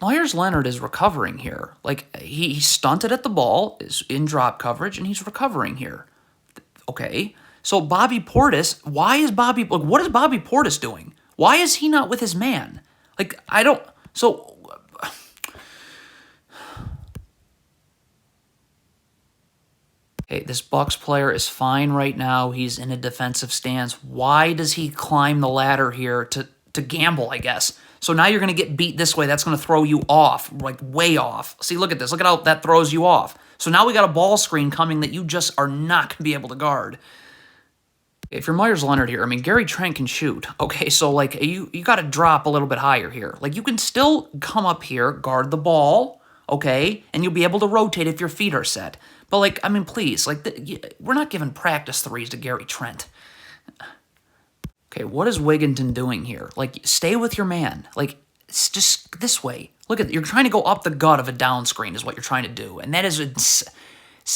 Myers Leonard is recovering here. Like, he stunted at the ball, is in drop coverage, and he's recovering here. Okay. So Bobby Portis, what is Bobby Portis doing? Why is he not with his man? Like, I don't, so, okay, this Bucks player is fine right now. He's in a defensive stance. Why does he climb the ladder here to gamble, I guess? So now you're going to get beat this way. That's going to throw you off, like way off. See, look at this. Look at how that throws you off. So now we got a ball screen coming that you just are not going to be able to guard. If you're Myers Leonard here, I mean, Gary Trent can shoot. Okay, so like you got to drop a little bit higher here. Like you can still come up here, guard the ball, okay, and you'll be able to rotate if your feet are set. But like, I mean, please, like we're not giving practice threes to Gary Trent. Okay, what is Wigginton doing here? Like, stay with your man. Like, it's just this way. Look at, you're trying to go up the gut of a down screen is what you're trying to do, and that is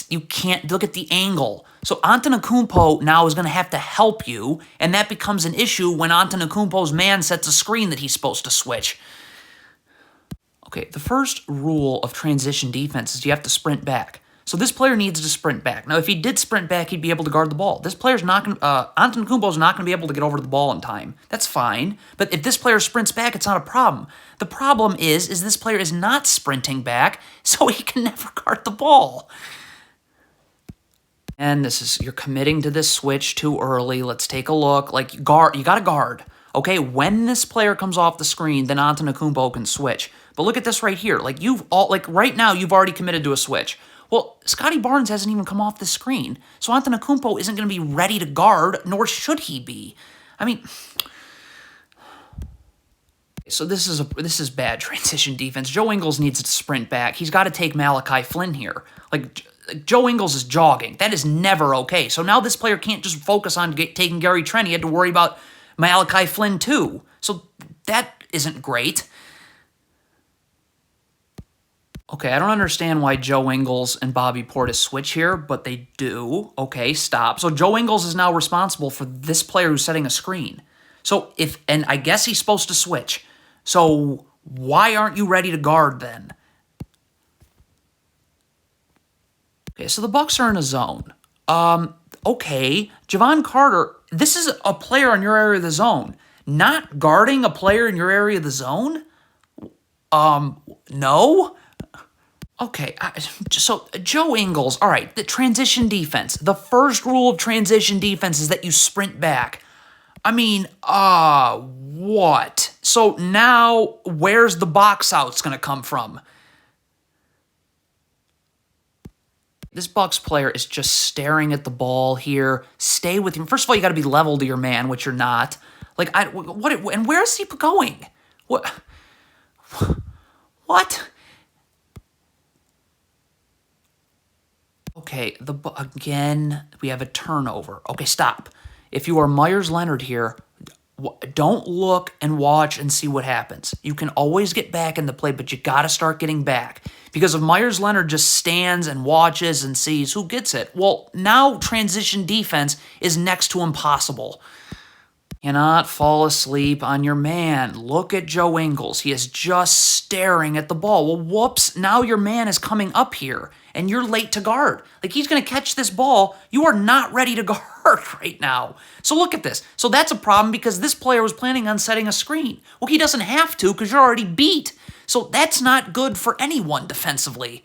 you can't look at the angle. So Antetokounmpo now is going to have to help you, and that becomes an issue when Antetokounmpo's man sets a screen that he's supposed to switch. Okay, the first rule of transition defense is you have to sprint back. So this player needs to sprint back. Now, if he did sprint back, he'd be able to guard the ball. This player's not going to, Antetokounmpo's not going to be able to get over to the ball in time. That's fine. But if this player sprints back, it's not a problem. The problem is this player is not sprinting back, so he can never guard the ball. And you're committing to this switch too early. Let's take a look. Like, you got to guard. Okay, when this player comes off the screen, then Antetokounmpo can switch. But look at this right here. Like, right now, you've already committed to a switch. Well, Scotty Barnes hasn't even come off the screen. So Antetokounmpo isn't going to be ready to guard, nor should he be. I mean, so this is bad transition defense. Joe Ingles needs to sprint back. He's got to take Malachi Flynn here. Like, Joe Ingles is jogging. That is never okay. So now this player can't just focus on taking Gary Trent. He had to worry about Malachi Flynn too. So that isn't great. Okay, I don't understand why Joe Ingles and Bobby Portis switch here, but they do. Okay, stop. So Joe Ingles is now responsible for this player who's setting a screen. So and I guess he's supposed to switch. So why aren't you ready to guard then? Okay, so the Bucks are in a zone. Okay, Javon Carter, this is a player in your area of the zone. Not guarding a player in your area of the zone? No? Okay, so Joe Ingles, all right, the transition defense. The first rule of transition defense is that you sprint back. I mean, what? So now, where's the box outs going to come from? This Bucks player is just staring at the ball here. Stay with him. First of all, you got to be level to your man, which you're not. Like, and where is he going? What? What? Okay, again, we have a turnover. Okay, stop. If you are Myers Leonard here, don't look and watch and see what happens. You can always get back in the play, but you got to start getting back. Because if Myers Leonard just stands and watches and sees who gets it, well, now transition defense is next to impossible. Cannot fall asleep on your man. Look at Joe Ingles. He is just staring at the ball. Well, whoops, now your man is coming up here, and you're late to guard. Like, he's going to catch this ball. You are not ready to guard right now. So look at this. So that's a problem because this player was planning on setting a screen. Well, he doesn't have to because you're already beat. So that's not good for anyone defensively.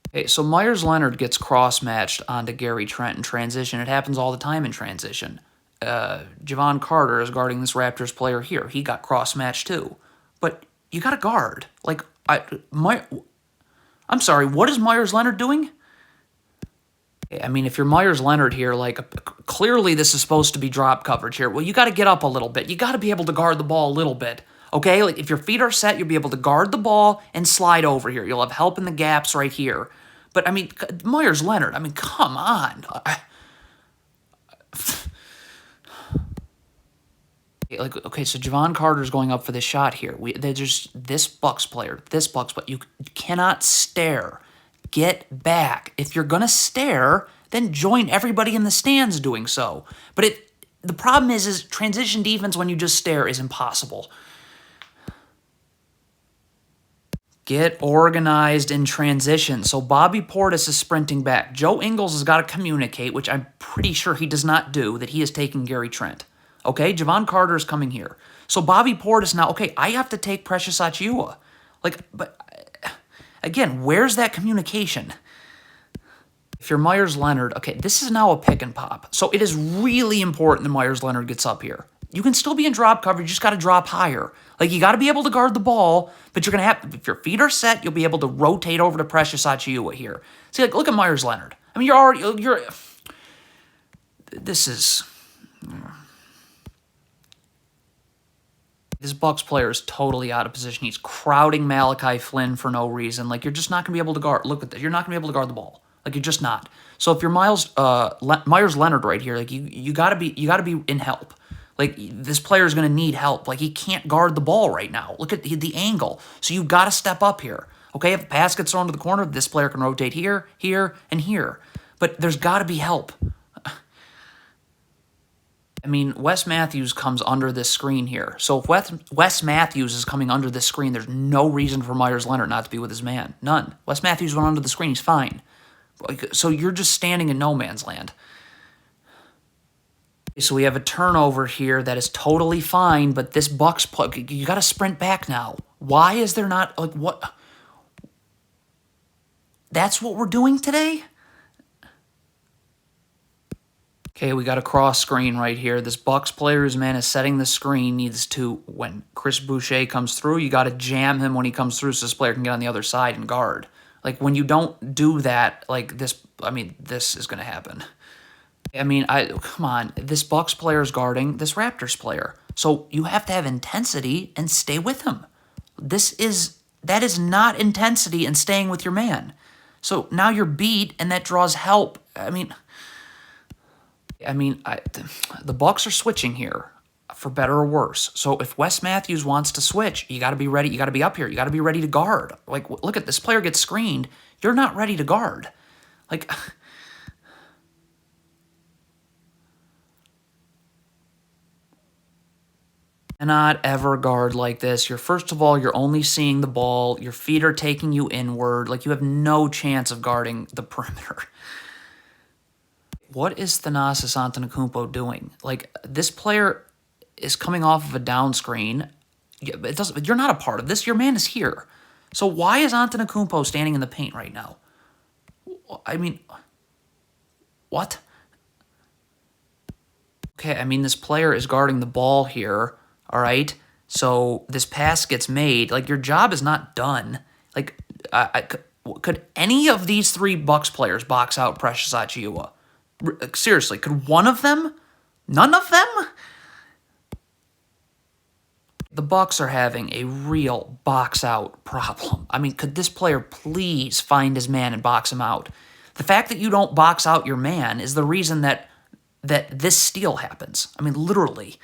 Okay, so Myers Leonard gets cross-matched onto Gary Trent in transition. It happens all the time in transition. Javon Carter is guarding this Raptors player here. He got cross-matched too. But you got to guard. Like, I'm sorry, what is Myers Leonard doing? I mean, if you're Myers Leonard here, like, clearly this is supposed to be drop coverage here. Well, you got to get up a little bit. You got to be able to guard the ball a little bit. Okay, like if your feet are set, you'll be able to guard the ball and slide over here. You'll have help in the gaps right here. But, I mean, Myers Leonard, I mean, come on. Okay, so Javon Carter's going up for this shot here. There's this Bucks player. You cannot stare. Get back. If you're going to stare, then join everybody in the stands doing so. But the problem is transition defense when you just stare is impossible. Get organized in transition. So Bobby Portis is sprinting back. Joe Ingles has got to communicate, which I'm pretty sure he does not do, that he is taking Gary Trent. Okay, Javon Carter is coming here. So Bobby Portis now, okay, I have to take Precious Achiuwa. Like, but again, where's that communication? If you're Myers Leonard, okay, this is now a pick and pop. So it is really important that Myers Leonard gets up here. You can still be in drop coverage, you just got to drop higher. Like, you got to be able to guard the ball, but you're going to have, if your feet are set, you'll be able to rotate over to Precious Achiuwa here. See, like, look at Myers Leonard. I mean, this Bucks player is totally out of position. He's crowding Malachi Flynn for no reason. Like, you're just not going to be able to guard. Look at this. You're not going to be able to guard the ball. Like, you're just not. So if you're Myers Leonard right here, like, you got to be in help. Like, this player is going to need help. Like, he can't guard the ball right now. Look at the angle. So you've got to step up here. Okay, if a pass gets thrown to the corner, this player can rotate here, here, and here. But there's got to be help. I mean, Wes Matthews comes under this screen here. So if Wes Matthews is coming under this screen, there's no reason for Myers Leonard not to be with his man. None. Wes Matthews went under the screen. He's fine. So you're just standing in no man's land. So we have a turnover here that is totally fine, but this Bucks play, you got to sprint back now. Why is there not, like, what? That's what we're doing today? Okay, we got a cross screen right here. This Bucks player whose man is setting the screen needs to, when Chris Boucher comes through, you got to jam him when he comes through so this player can get on the other side and guard. Like, when you don't do that, like this, I mean, this is going to happen. I mean, come on. This Bucks player is guarding this Raptors player. So you have to have intensity and stay with him. That is not intensity and staying with your man. So now you're beat, and that draws help. I mean, the Bucks are switching here, for better or worse. So if Wes Matthews wants to switch, you got to be ready. You got to be up here. You got to be ready to guard. Like, look at this player gets screened. You're not ready to guard. Like, cannot ever guard like this. First of all, you're only seeing the ball. Your feet are taking you inward. Like, you have no chance of guarding the perimeter. What is Thanasis Antetokounmpo doing? Like, this player is coming off of a down screen. You're not a part of this. Your man is here. So why is Antetokounmpo standing in the paint right now? I mean, what? Okay, I mean, this player is guarding the ball here. All right, so this pass gets made. Like, your job is not done. Like, could any of these three Bucks players box out Precious Achiuwa? Seriously, could one of them? None of them? The Bucks are having a real box out problem. I mean, could this player please find his man and box him out? The fact that you don't box out your man is the reason that this steal happens. I mean, literally.